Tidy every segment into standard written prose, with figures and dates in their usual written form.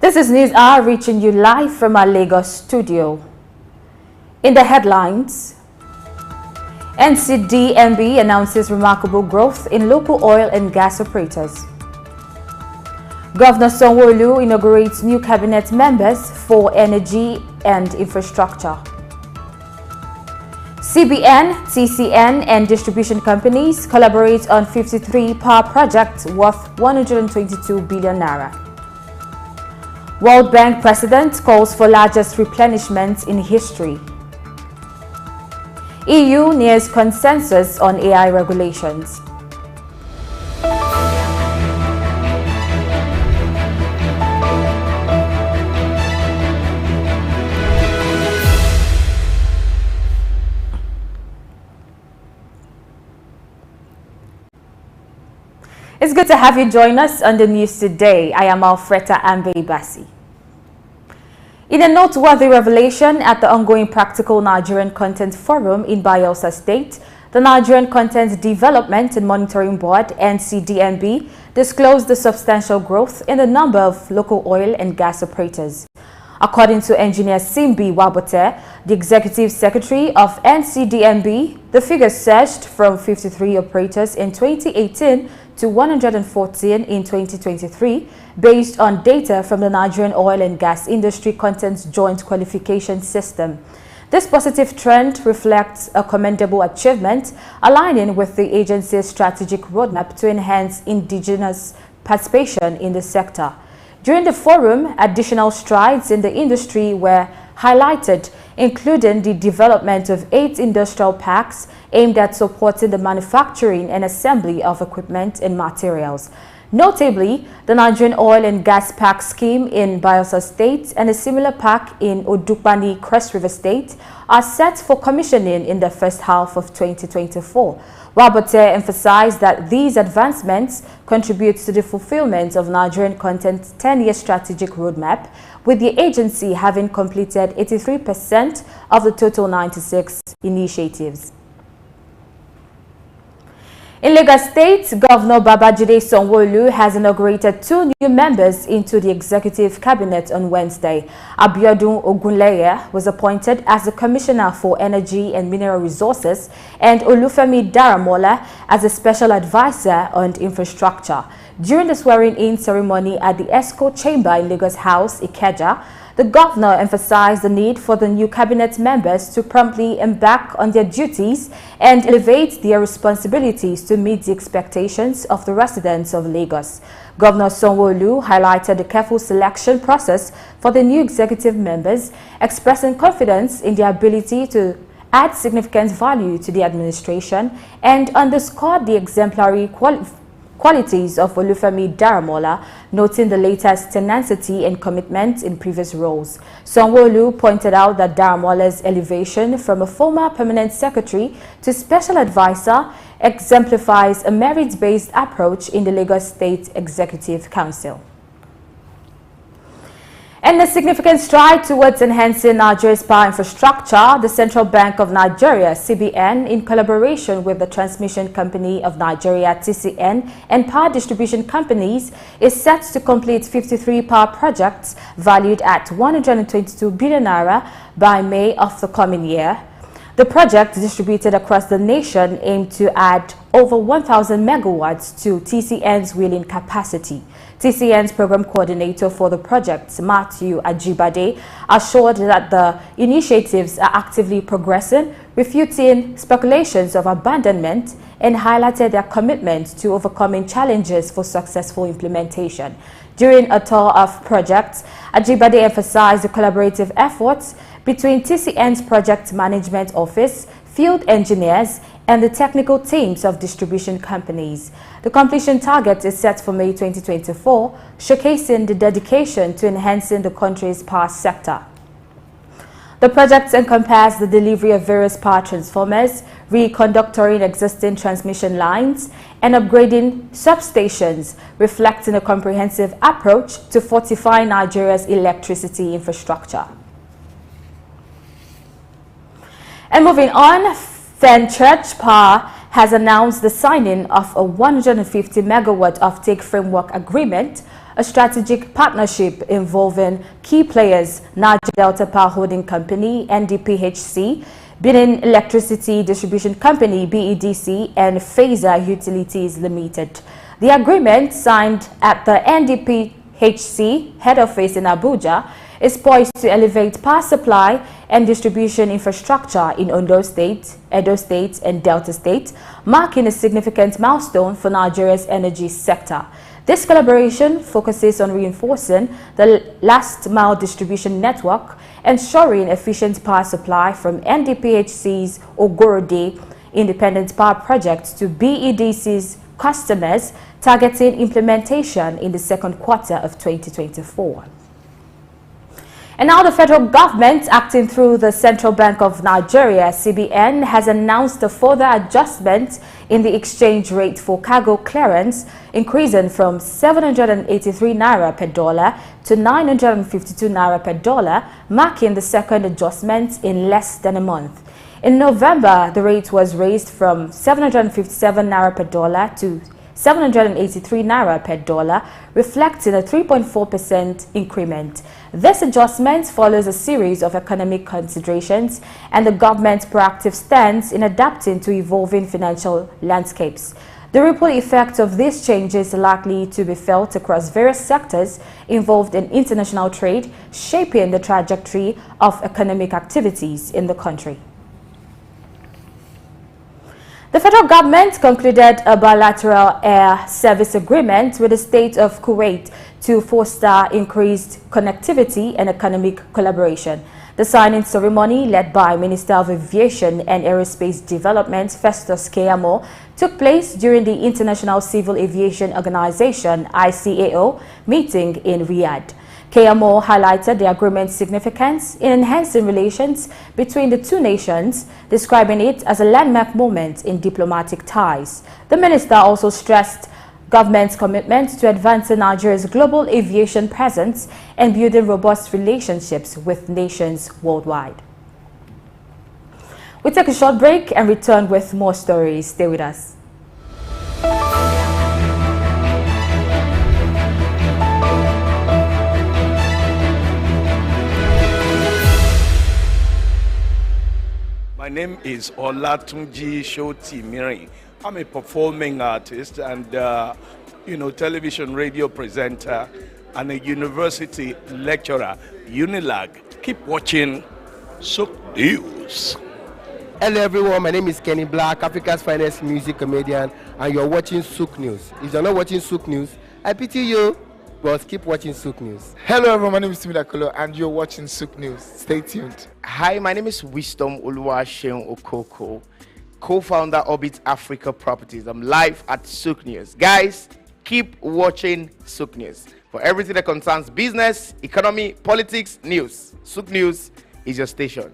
This is News Hour reaching you live from our Lagos studio. In the headlines, NCDMB announces remarkable growth in local oil and gas operators. Governor Sanwo-Olu inaugurates new cabinet members for energy and infrastructure. CBN, TCN and distribution companies collaborate on 53 power projects worth 122 billion naira. World Bank president calls for largest replenishment in history. EU nears consensus on AI regulations. It's good to have you join us on the news today. I am Alfreda Ambe-Bassi. In a noteworthy revelation at the ongoing Practical Nigerian Content Forum in Bayelsa State, the Nigerian Content Development and Monitoring Board, NCDMB, disclosed the substantial growth in the number of local oil and gas operators. According to Engineer Simbi Wabote, the Executive Secretary of NCDMB, the figure surged from 53 operators in 2018 to 114 in 2023, based on data from the Nigerian Oil and Gas Industry Content Joint Qualification System. This positive trend reflects a commendable achievement, aligning with the agency's strategic roadmap to enhance indigenous participation in the sector. During the forum, additional strides in the industry were highlighted, including the development of 8 industrial parks aimed at supporting the manufacturing and assembly of equipment and materials. Notably, the Nigerian Oil and Gas Park scheme in Bayelsa State and a similar park in Odukbani, Cross River State are set for commissioning in the first half of 2024. Wabote emphasized that these advancements contribute to the fulfillment of Nigerian Content's 10-year strategic roadmap, with the agency having completed 83% of the total 96 initiatives. In Lagos State, Governor Babajide Sanwo-Olu has inaugurated 2 new members into the Executive Cabinet on Wednesday. Abiodun Ogunleye was appointed as the Commissioner for Energy and Mineral Resources and Olufemi Daramola as a Special Advisor on Infrastructure. During the swearing-in ceremony at the ESCO Chamber in Lagos House, Ikeja, the governor emphasized the need for the new cabinet members to promptly embark on their duties and elevate their responsibilities to meet the expectations of the residents of Lagos. Governor Sanwo-Olu highlighted the careful selection process for the new executive members, expressing confidence in their ability to add significant value to the administration, and underscored the exemplary qualities of Olufemi Daramola, noting the latter's tenacity and commitment in previous roles. Sanwo-Olu pointed out that Daramola's elevation from a former permanent secretary to special advisor exemplifies a merit-based approach in the Lagos State Executive Council. In a significant stride towards enhancing Nigeria's power infrastructure, the Central Bank of Nigeria, CBN, in collaboration with the Transmission Company of Nigeria, TCN, and power distribution companies, is set to complete 53 power projects valued at 122 billion naira by May of the coming year. The project, distributed across the nation, aimed to add over 1,000 megawatts to TCN's wheeling capacity. TCN's program coordinator for the project, Matthew Ajibade, assured that the initiatives are actively progressing, refuting speculations of abandonment, and highlighted their commitment to overcoming challenges for successful implementation. During a tour of projects, Ajibade emphasized the collaborative efforts between TCN's Project Management Office, field engineers, and the technical teams of distribution companies. The completion target is set for May 2024, showcasing the dedication to enhancing the country's power sector. The projects encompass the delivery of various power transformers, reconductoring existing transmission lines, and upgrading substations, reflecting a comprehensive approach to fortify Nigeria's electricity infrastructure. And moving on, Fenchurch Power has announced the signing of a 150 megawatt offtake framework agreement a strategic partnership involving key players Niger Delta Power Holding Company, NDPHC, Benin Electricity Distribution Company, BEDC, and Phaser Utilities Limited. The agreement, signed at the NDPHC head office in Abuja, is poised to elevate power supply and distribution infrastructure in Ondo State, Edo State, and Delta State, marking a significant milestone for Nigeria's energy sector. This collaboration focuses on reinforcing the last-mile distribution network, ensuring efficient power supply from NDPHC's Ogorode Independent Power Project to BEDC's customers, targeting implementation in the second quarter of 2024. And now the federal government, acting through the Central Bank of Nigeria, CBN, has announced a further adjustment in the exchange rate for cargo clearance, increasing from 783 naira per dollar to 952 naira per dollar, marking the second adjustment in less than a month. In November, the rate was raised from 757 naira per dollar to 783 naira per dollar, reflecting a 3.4% increment. This adjustment follows a series of economic considerations and the government's proactive stance in adapting to evolving financial landscapes. The ripple effect of these changes is likely to be felt across various sectors involved in international trade, shaping the trajectory of economic activities in the country. The federal government concluded a bilateral air service agreement with the state of Kuwait to foster increased connectivity and economic collaboration. The signing ceremony, led by Minister of Aviation and Aerospace Development Festus Keyamo, took place during the International Civil Aviation Organization (ICAO) meeting in Riyadh. Keyamo highlighted the agreement's significance in enhancing relations between the two nations, describing it as a landmark moment in diplomatic ties. The minister also stressed government's commitment to advancing Nigeria's global aviation presence and building robust relationships with nations worldwide. We take a short break and return with more stories. Stay with us. My name is Olatunji Shoti Miri. I'm a performing artist and, television radio presenter and a university lecturer, Unilag. Keep watching Sook News. Hello everyone, my name is Kenny Black, Africa's finest music comedian, and you're watching Sook News. If you're not watching Sook News, I pity you, but keep watching Sook News. Hello everyone, my name is Timida Kolo and you're watching Sook News. Stay tuned. Hi, my name is Wisdom Oluwaseun Okoko, co-founder Orbit Africa Properties. I'm live at Sook News. Guys, keep watching Sook News for everything that concerns business, economy, politics, news. Sook News is your station.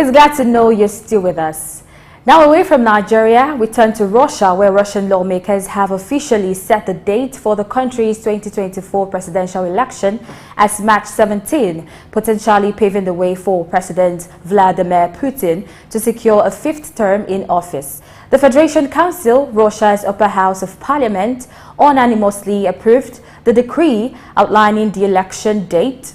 It's glad to know you're still with us. Now, away from Nigeria, we turn to Russia, where Russian lawmakers have officially set the date for the country's 2024 presidential election as March 17, potentially paving the way for President Vladimir Putin to secure a fifth term in office. The Federation Council, Russia's upper house of parliament, unanimously approved the decree outlining the election date,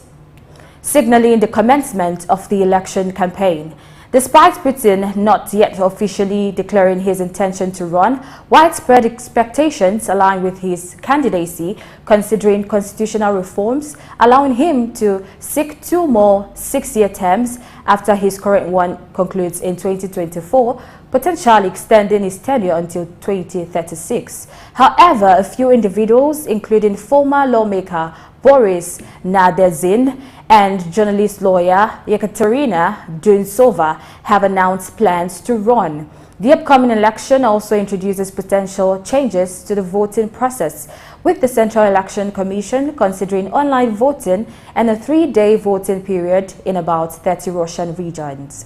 signaling the commencement of the election campaign. Despite Putin not yet officially declaring his intention to run, widespread expectations align with his candidacy, considering constitutional reforms allowing him to seek 2 more 6-year terms after his current one concludes in 2024, potentially extending his tenure until 2036. However, a few individuals, including former lawmaker Boris Nadezhin and journalist lawyer Yekaterina Dunsova, have announced plans to run. The upcoming election also introduces potential changes to the voting process, with the Central Election Commission considering online voting and a 3-day voting period in about 30 Russian regions.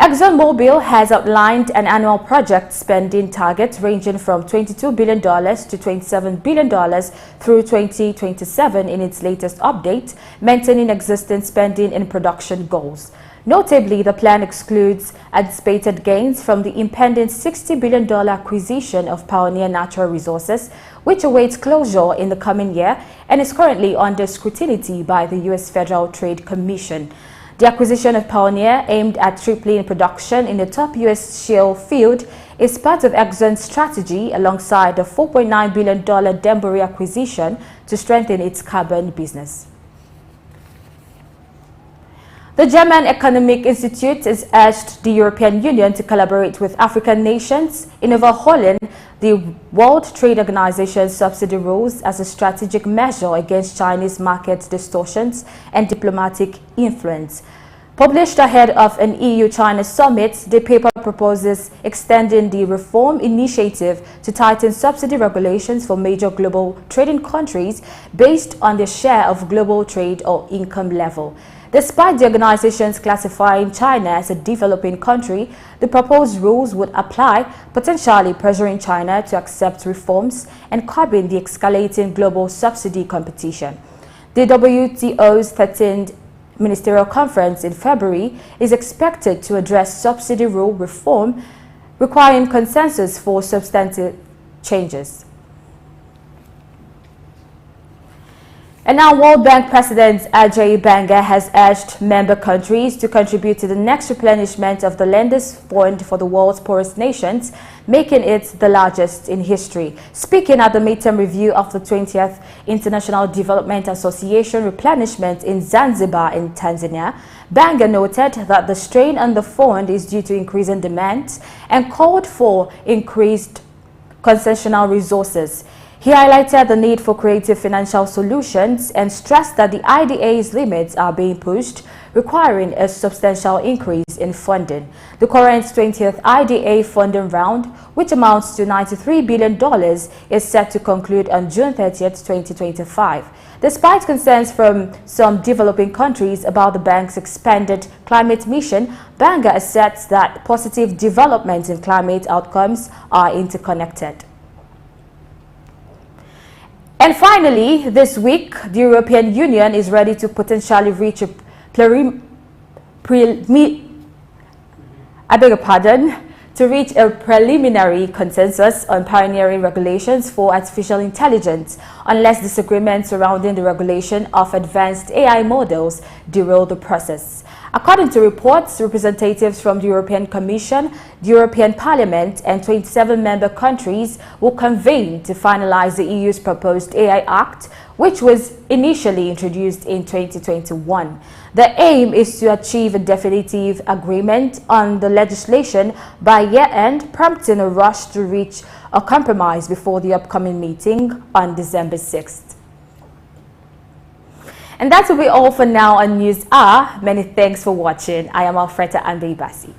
ExxonMobil has outlined an annual project spending target ranging from $22 billion to $27 billion through 2027 in its latest update, maintaining existing spending and production goals. Notably, the plan excludes anticipated gains from the impending $60 billion acquisition of Pioneer Natural Resources, which awaits closure in the coming year and is currently under scrutiny by the U.S. Federal Trade Commission. The acquisition of Pioneer, aimed at tripling production in the top U.S. shale field, is part of Exxon's strategy alongside the $4.9 billion Denbury acquisition to strengthen its carbon business. The German Economic Institute has urged the European Union to collaborate with African nations in overhauling the World Trade Organization's subsidy rules as a strategic measure against Chinese market distortions and diplomatic influence. Published ahead of an EU-China summit, the paper proposes extending the reform initiative to tighten subsidy regulations for major global trading countries based on their share of global trade or income level. Despite the organizations classifying China as a developing country, the proposed rules would apply, potentially pressuring China to accept reforms and curbing the escalating global subsidy competition. The WTO's 13th Ministerial Conference in February is expected to address subsidy rule reform, requiring consensus for substantive changes. And now World Bank President Ajay Banga has urged member countries to contribute to the next replenishment of the Lenders Fund for the world's poorest nations, making it the largest in history. Speaking at the midterm review of the 20th International Development Association replenishment in Zanzibar in Tanzania, Banga noted that the strain on the fund is due to increasing demand and called for increased concessional resources. He highlighted the need for creative financial solutions and stressed that the IDA's limits are being pushed, requiring a substantial increase in funding. The current 20th IDA funding round, which amounts to $93 billion, is set to conclude on June 30th, 2025. Despite concerns from some developing countries about the bank's expanded climate mission, Banga asserts that positive developments in climate outcomes are interconnected. And finally, this week, the European Union is ready to potentially reach a preliminary consensus on pioneering regulations for artificial intelligence, unless disagreements surrounding the regulation of advanced AI models derail the process. According to reports, representatives from the European Commission, the European Parliament, and 27 member countries will convene to finalize the EU's proposed AI Act, which was initially introduced in 2021. The aim is to achieve a definitive agreement on the legislation by year-end, prompting a rush to reach a compromise before the upcoming meeting on December 6th. And that will be all for now on News Hour. Many thanks for watching. I am Alfreda Ambebasi.